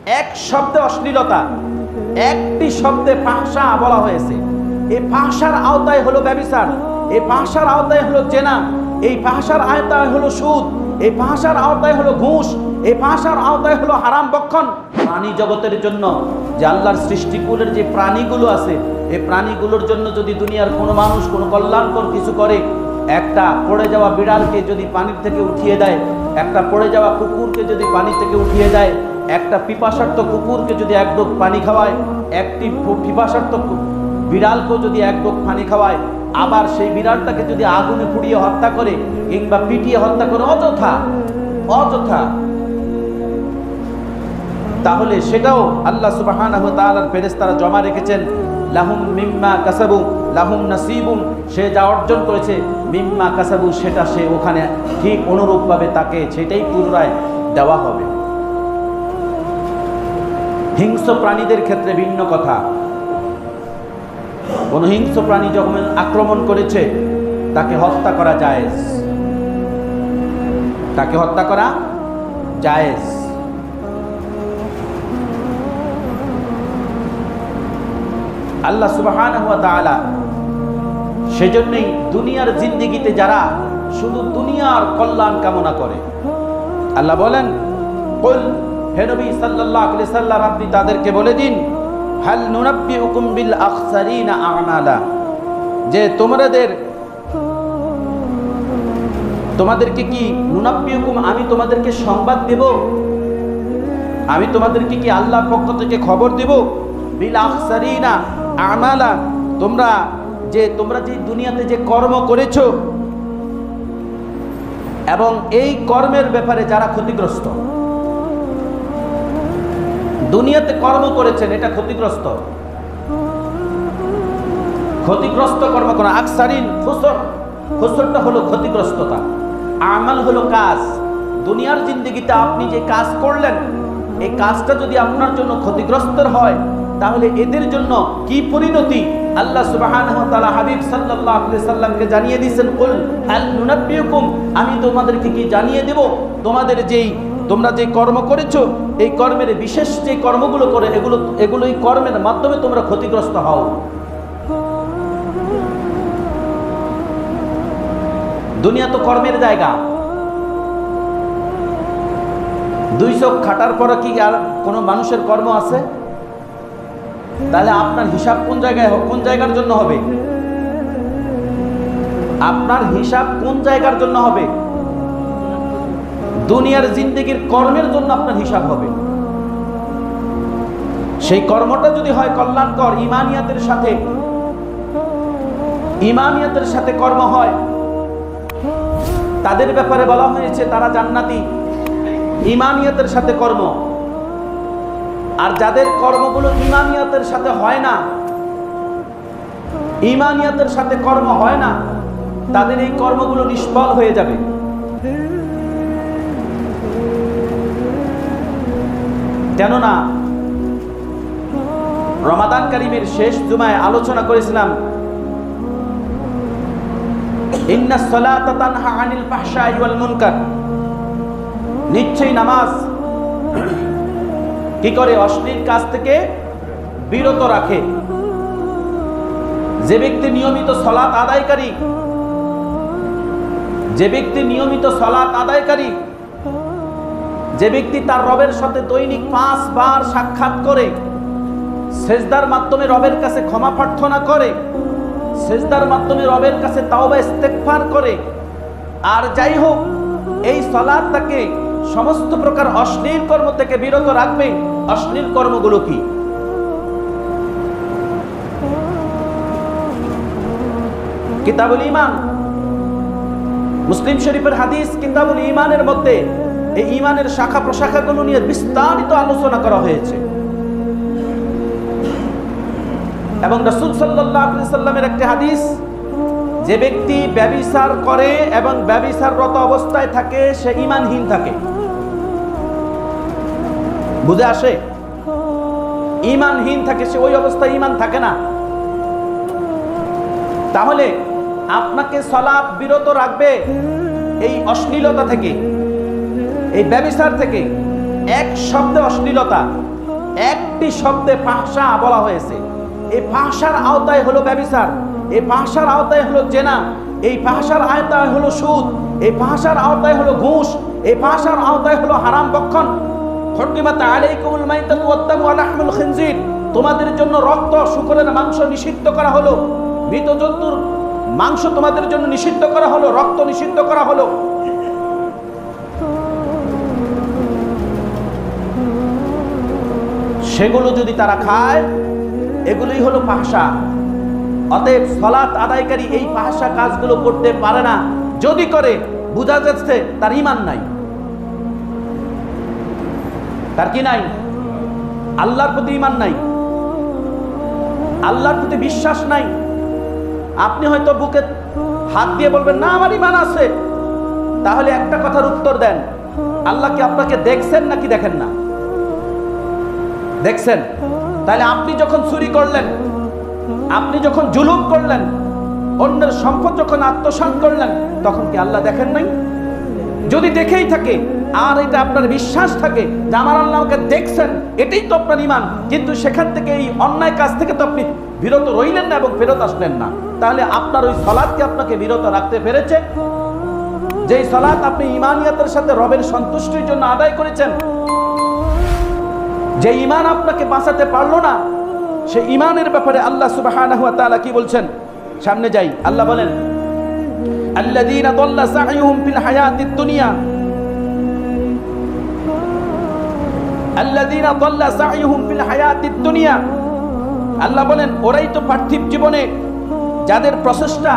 এক শব্দে অশ্লীলতা, একটি শব্দে ফাহশা বলা হয়েছে। এই ফাহশার আওতায় হলো ব্যভিচার, এই ফাহশার আওতায় হলো জেনা, এই ফাহশার আওতায় হলো সুদ, এই ফাহশার আওতায় হলো ঘুষ, এই ফাহশার আওতায় হলো হারাম ভক্ষণ। প্রাণী জগতের জন্য যে আল্লাহর সৃষ্টিকুলের যে প্রাণীগুলো আছে, এই প্রাণীগুলোর জন্য যদি দুনিয়ার কোনো মানুষ কোনো কল্যাণকর কিছু করে, একটা পড়ে যাওয়া বিড়ালকে যদি পানির থেকে উঠিয়ে দেয়, একটা পড়ে যাওয়া কুকুরকে যদি পানি থেকে উঠিয়ে দেয়, একটা পিপাসার্ত কুকুরকে যদি এক ডোক পানি খাওয়ায়, একটি পিপাসার্ত বিড়ালকেও যদি এক ডোক পানি খাওয়ায়, আবার সেই বিড়ালটাকে যদি আগুনে পুড়িয়ে হত্যা করে কিংবা পিটিয়ে হত্যা করে অযথা, তাহলে সেটাও আল্লাহ সুবহানাহু ওয়া তাআলার ফেরেশতারা জমা রেখেছেন। লাহুম মিম্মা কাসাবু লাহুম নাসিবুন, সে যা অর্জন করেছে মিম্মা কাসাবু, সেটা সে ওখানে ঠিক অনুরূপভাবে তাকে সেটাই পুনরায় দেওয়া হবে। হিংস্র প্রাণীদের ক্ষেত্রে ভিন্ন কথা। কোন হিংস্র প্রাণী যখন আক্রমণ করেছে তাকে হত্যা করা জায়েজ, তাকে হত্যা করা জায়েজ। আল্লাহ সুবহানাহু ওয়া তাআলা সেজন্যই দুনিয়ার জিন্দেগিতে যারা শুধু দুনিয়ার কল্যাণ কামনা করে, আল্লাহ বলেন, কুল, হে নবী সাল্লাল্লাহু আলাইহি সাল্লাম, আপনি তাদেরকে বলে দিন, হাল নুনাব্বিউকুম বিল আখসারিনা আমালা, যে তোমাদেরকে কি নুনাব্বিউকুম, আমি তোমাদেরকে সংবাদ দেব, আমি তোমাদেরকে কি আল্লাহর পক্ষ থেকে খবর দেব, বিল আখসারিনা আমালা, তোমরা যে দুনিয়াতে যে কর্ম করেছো এবং এই কর্মের ব্যাপারে যারা ক্ষতিগ্রস্ত, দুনিয়াতে কর্ম করেছেন এটা ক্ষতিগ্রস্ত কর্ম করা। আকসারিন খুসরটা হলো ক্ষতিগ্রস্ততা, আমাল হলো কাজ। দুনিয়ার জিন্দেগিতে আপনি যে কাজ করলেন, এই কাজটা যদি আপনার জন্য ক্ষতিগ্রস্তের হয়, তাহলে এদের জন্য কি পরিণতি আল্লাহ সুবহানাহু ওয়া তাআলা হাবিব সাল্লাল্লাহু আলাইহি সাল্লামকে জানিয়ে দিয়েছেন, কুল হাল নুনাব্বিউকুম, আমি তোমাদেরকে কি জানিয়ে দেব, তোমরা যে কর্ম করেছো, এই কর্মের বিশেষ যে কর্মগুলো করে এগুলো এই কর্মের মাধ্যমে তোমরা ক্ষতিগ্রস্ত হও। দুনিয়া তো কর্মের জায়গা। 2 চোখ খাটার পরে কি আর কোনো মানুষের কর্ম আছে? তাহলে আপনার হিসাব কোন জায়গার জন্য হবে? আপনার হিসাব কোন জায়গার জন্য হবে? দুনিয়ার জিন্দেগির কর্মের জন্য আপনার হিসাব হবে। সেই কর্মটা যদি হয় কল্যাণকর, ইমানিয়াতের সাথে কর্ম হয়, তাদের ব্যাপারে বলা হয়েছে তারা জান্নাতি। ইমানিয়াতের সাথে কর্ম। আর যাদের কর্মগুলো ইমানিয়াতের সাথে হয় না, ইমানিয়াতের সাথে কর্ম হয় না, তাদের এই কর্মগুলো নিষ্ফল হয়ে যাবে। কেননা রমাদান কারিমের শেষ জুমায় আলোচনা করেছিলাম, ইন্নাস সালাতা তানহা আনিল ফাহশাই ওয়াল মুনকার, নিশ্চয়ই নামাজ কি করে? অশ্লীল কাজ থেকে বিরত রাখে। যে ব্যক্তি নিয়মিত সালাত আদায়কারী, যে ব্যক্তি তার রবের সাথে দৈনিক 5 বার সাক্ষাৎ করে, সেজদার মাধ্যমে রবের কাছে ক্ষমা প্রার্থনা করে, সেজদার মাধ্যমে রবের কাছে তাওবা ইস্তেগফার করে, আর যাই হোক এই সালাত তাকে সমস্ত প্রকার অশ্লীল কর্ম থেকে বিরত রাখবে। অশ্লীল কর্মগুলো কি? কিতাবুল ঈমান, মুসলিম শরীফের হাদিস কিতাবুল ঈমানের মধ্যে এই ঈমানের শাখা প্রশাখাগুলো নিয়ে বিস্তারিত আলোচনা করা হয়েছে। এবং রাসূল সাল্লাল্লাহু আলাইহি সাল্লামের একটি হাদিস, যে ব্যক্তি ব্যভিচার করে এবং ব্যভিচাররত অবস্থায় থাকে সে ঈমানহীন থাকে। বুঝে আসে? ঈমানহীন থাকে সে, ওই অবস্থায় ঈমান থাকে না। তাহলে আপনাকে সালাত বিরত রাখবে এই অশ্লীলতা থেকে, এই ব্যভিচার থেকে, এক শব্দে অশ্লীলতা, একটি শব্দে ফাহশা বলা হয়েছে। এই ফাহশার আওতায় হলো ব্যভিচার, এই ফাহশার আওতায় হলো জেনা, এই ফাহশার আওতায় হলো সুদ, এই ফাহশার আওতায় হলো ঘুষ, এই ফাহশার আওতায় হলো হারাম ভক্ষণ। হুররিমাত আলাইকুমুল মাইতাতু ওয়াদ-দামু ওয়া লাহমুল খিনজির, তোমাদের জন্য রক্ত, শূকরের মাংস নিষিদ্ধ করা হলো, মৃত জন্তুর মাংস তোমাদের জন্য নিষিদ্ধ করা হলো, রক্ত নিষিদ্ধ করা হলো। সেগুলো যদি তারা খায়, এগুলোই হলো ফাহশা। অতএব সালাত আদায়কারী এই ফাহশা কাজগুলো করতে পারে না, যদি করে বোঝা যাচ্ছে তার ঈমান নাই। তার কি নাই? আল্লাহর প্রতি ঈমান নাই, আল্লাহর প্রতি বিশ্বাস নাই। আপনি হয়তো বুকে হাত দিয়ে বলবেন না আমার ঈমান আছে, তাহলে একটা কথার উত্তর দেন, আল্লাহ কি আপনাকে দেখছেন নাকি দেখেন না? দেখছেন। তাহলে আপনি যখন চুরি করলেন, আপনি যখন জুলুম করলেন, অন্যের সম্পদ যখন আত্মসাৎ করলেন, তখন কি আল্লাহ দেখেন নাই? যদি দেখেই থাকে আর এটা আপনার বিশ্বাস থাকে যে আমার আল্লাহ আমাকে দেখছেন, এটাই তো আপনার ঈমান, কিন্তু সেখান থেকে এই অন্যায় কাজ থেকে তো আপনি বিরত রইলেন না এবং ফেরত আসলেন না, তাহলে আপনার ওই সালাতকে আপনাকে বিরত রাখতে পেরেছে? যেই সালাত আপনি ঈমানিয়াতের সাথে রবের সন্তুষ্টির জন্য আদায় করেছেন, যে ঈমান আপনাকে বাঁচাতে পারলো না, সেই ঈমানের ব্যাপারে আল্লাহ সুবহানাহু ওয়া তাআলা কি বলছেন? সামনে যাই, আল্লাহ বলেন আল্লাযীনা দাল্লা সা'য়ুহুম ফিল হায়াতিদ দুনিয়া, আল্লাযীনা দাল্লা সা'য়ুহুম ফিল হায়াতিদ দুনিয়া, আল্লাহ বলেন ওরাই তো পার্থিব জীবনে যাদের প্রচেষ্টা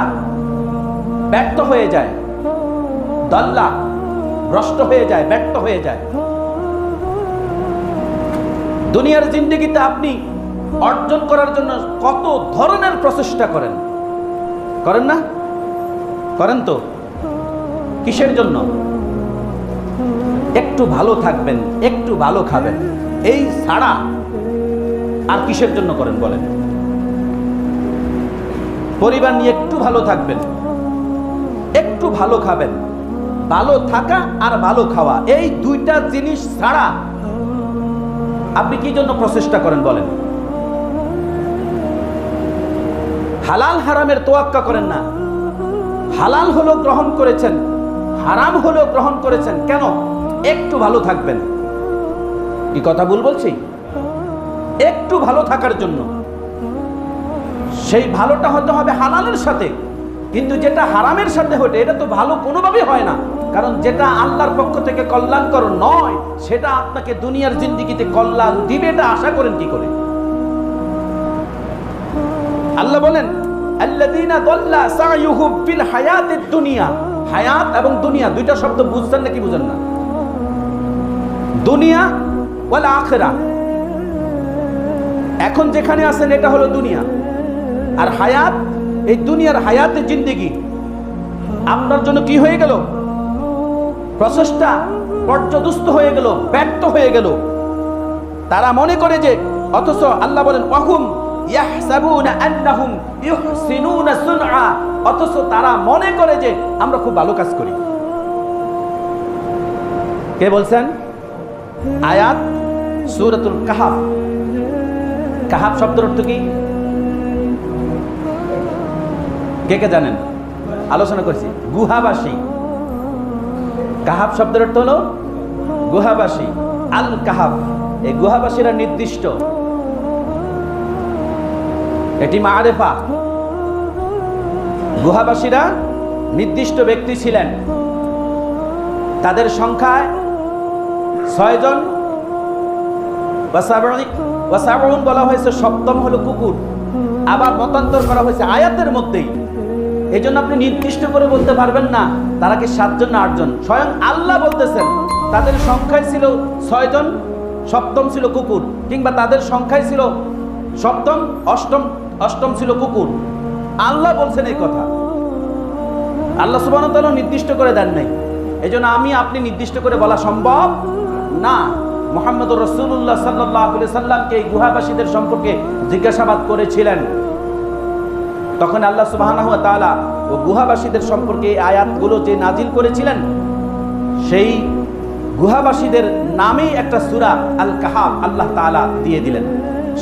ব্যর্থ হয়ে যায়, দাল্লা ভ্রষ্ট হয়ে যায়, ব্যর্থ হয়ে যায়। দুনিয়ার জিন্দেগিতে আপনি অর্জন করার জন্য কত ধরনের প্রচেষ্টা করেন, করেন না? করেন তো। কিসের জন্য? একটু ভালো থাকবেন, একটু ভালো খাবেন, এই ছাড়া আর কিসের জন্য করেন বলেন? পরিবার নিয়ে একটু ভালো থাকবেন, একটু ভালো খাবেন, ভালো থাকা আর ভালো খাওয়া, এই দুইটা জিনিস ছাড়া আপনি কি জন্য প্রচেষ্টা করেন বলেন? হালাল হারামের তোয়াক্কা করেন না। হালাল হলো গ্রহণ করেছেন, হারাম হলো গ্রহণ করেছেন, কেন? একটু ভালো থাকবেন। কি কথা ভুল বলছি? একটু ভালো থাকার জন্য। সেই ভালোটা হতে হবে হালালের সাথে, কিন্তু যেটা হারামের সাথে হতে, এটা তো ভালো কোনোভাবেই হয় না। কারণ যেটা আল্লাহর পক্ষ থেকে কল্যাণকর নয়, সেটা আপনাকে দুনিয়ার জিন্দেগিতে কল্যাণ দিবে, এটা আশা করেন কি করে? আল্লাহ বলেন আল্লাযীনা দাল্লা সা'য়ুহুম ফিল হায়াতিদ দুনিয়া, হায়াত এবং দুনিয়া দুইটা শব্দ বুঝছেন নাকি বুঝেন না? দুনিয়া ওয়াল আখিরা, এখন যেখানে আছেন এটা হলো দুনিয়া, আর হায়াত, এই দুনিয়ার হায়াতের জিন্দেগি আপনার জন্য কি হয়ে গেল? প্রচেষ্টা পর্যদুস্ত হয়ে গেল, ব্যর্থ হয়ে গেল। তারা মনে করে যে, অথচ আল্লাহ বলেন ওয়াহুম ইয়াহসাবুনা আন্নাহুম ইউহসিনুনা সুনআ, অথচ তারা মনে করে যে আমরা খুব ভালো কাজ করি। কে বলছেন? আয়াত সূরাতুল কাহাফ। কাহাফ শব্দের অর্থ কি? কে কে জানেন? আলোচনা করছি। গুহাবাসী। কাহাফ শব্দের অর্থ হলো গুহাবাসী। আল কাহাফ, এই গুহাবাসীরা নির্দিষ্ট, এটি মারেফা। গুহাবাসীরা নির্দিষ্ট ব্যক্তি ছিলেন, তাদের সংখ্যায় 6 জন। ওয়াসাবউন বলা হয়েছে, সপ্তম হলো কুকুর। আবার মতান্তর করা হয়েছে আয়াতের মধ্যেই, এই জন্য আপনি নির্দিষ্ট করে বলতে পারবেন না তারা কি 7 জন না 8 জন। স্বয়ং আল্লাহ বলতেছেন তাদের সংখ্যায় ছিল 6 জন, সপ্তম ছিল কুকুর, কিংবা তাদের সংখ্যায় ছিল সপ্তম, অষ্টম ছিল কুকুর। আল্লাহ বলছেন এই কথা, আল্লাহ সুবহানাহু ওয়া তাআলা নির্দিষ্ট করে দেন নাই। এই জন্য আমি আপনি নির্দিষ্ট করে বলা সম্ভব না। মুহাম্মদুর রাসূলুল্লাহ সাল্লাল্লাহু আলাইহি সাল্লামকে এই গুহাবাসীদের সম্পর্কে জিজ্ঞাসাবাদ করেছিলেন, তখন আল্লাহ সুবহানাহু ওয়া তাআলা ও গুহাবাসীদের সম্পর্কে এই আয়াতগুলো যে নাজিল করেছিলেন, সেই গুহাবাসীদের নামেই একটা সূরা আল কাহাফ আল্লাহ তাআলা দিয়ে দিলেন।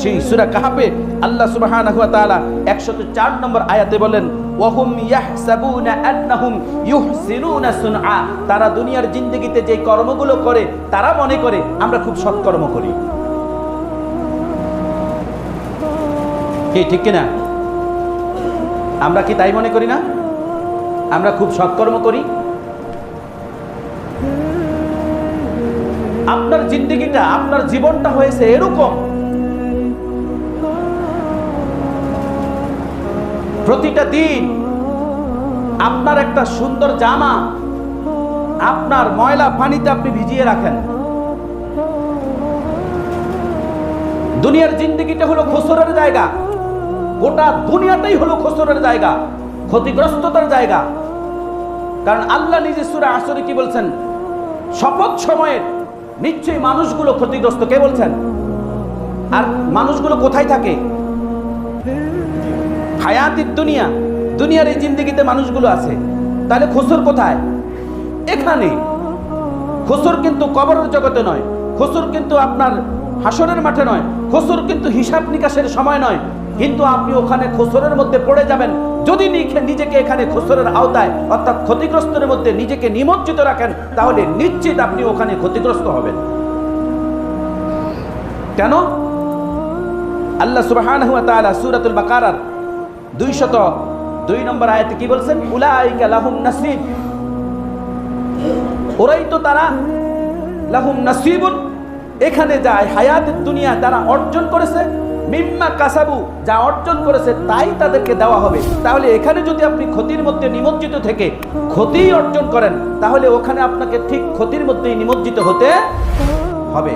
সেই সূরা কাহাফে আল্লাহ সুবহানাহু ওয়া তাআলা 104 নম্বর আয়াতে বলেন, ওয়াহুম ইয়াহসাবুনা আন্নাহুম ইউহসিনুনা সুনআ, তারা দুনিয়ার জিন্দেগিতে যে কর্মগুলো করে তারা মনে করে আমরা খুব সৎকর্ম করি। কি ঠিক কিনা? আমরা কি তাই মনে করি না? আমরা খুব সৎকর্ম করি। আপনার জিন্দেগিটা, আপনার জীবনটা হয়েছে এরকম, প্রতিটা দিন আপনার একটা সুন্দর জামা আপনার ময়লা পানিতে আপনি ভিজিয়ে রাখেন। দুনিয়ার জিন্দেগিটা হলো খসরের জায়গা, গোটা দুনিয়াটাই হলো খসরের জায়গা, ক্ষতিগ্রস্ততার জায়গা। কারণ আল্লাহ নিজে সূরা আসরে কি বলছেন? শপথ সময়ের নিশ্চয়ই মানুষগুলো ক্ষতিগ্রস্ত। কে বলছেন? আর মানুষগুলো কোথায় থাকে? হায়াতিদ দুনিয়া, দুনিয়ার এই জিন্দেগিতে মানুষগুলো আছে। তাহলে খসর কোথায়? এখানে। খসর কিন্তু কবরের জগতে নয়, খসর কিন্তু আপনার হাসরের মাঠে নয়, খসর কিন্তু হিসাব নিকাশের সময় নয়। কিন্তু আপনি ওখানে খসরের মধ্যে পড়ে যাবেন যদি নিজেকে এখানে খসরের আওতায় অর্থাৎ ক্ষতিগ্রস্তের মধ্যে নিজেকে নিমজ্জিত রাখেন, তাহলে নিশ্চিত আপনি ওখানে ক্ষতিগ্রস্ত হবেন। কেন? আল্লাহ সুবহানাহু ওয়া তাআলা সূরাতুল বাকারার 202 নম্বর আয়াতে কি বলছেন? উলাইকা লাহুম নাসিব, ওরাই তো তারা, লাহুম নাসিবুন, এখানে যায় হায়াতের দুনিয়া তারা অর্জন করেছে, মিম্মা কাসাবু, যা অর্জন করেছে তাই তাদেরকে দেওয়া হবে। তাহলে এখানে যদি আপনি ক্ষতির মধ্যে নিমজ্জিত থেকে ক্ষতি অর্জন করেন, তাহলে ওখানে আপনাকে ঠিক ক্ষতির মধ্যেই নিমজ্জিত হতে হবে।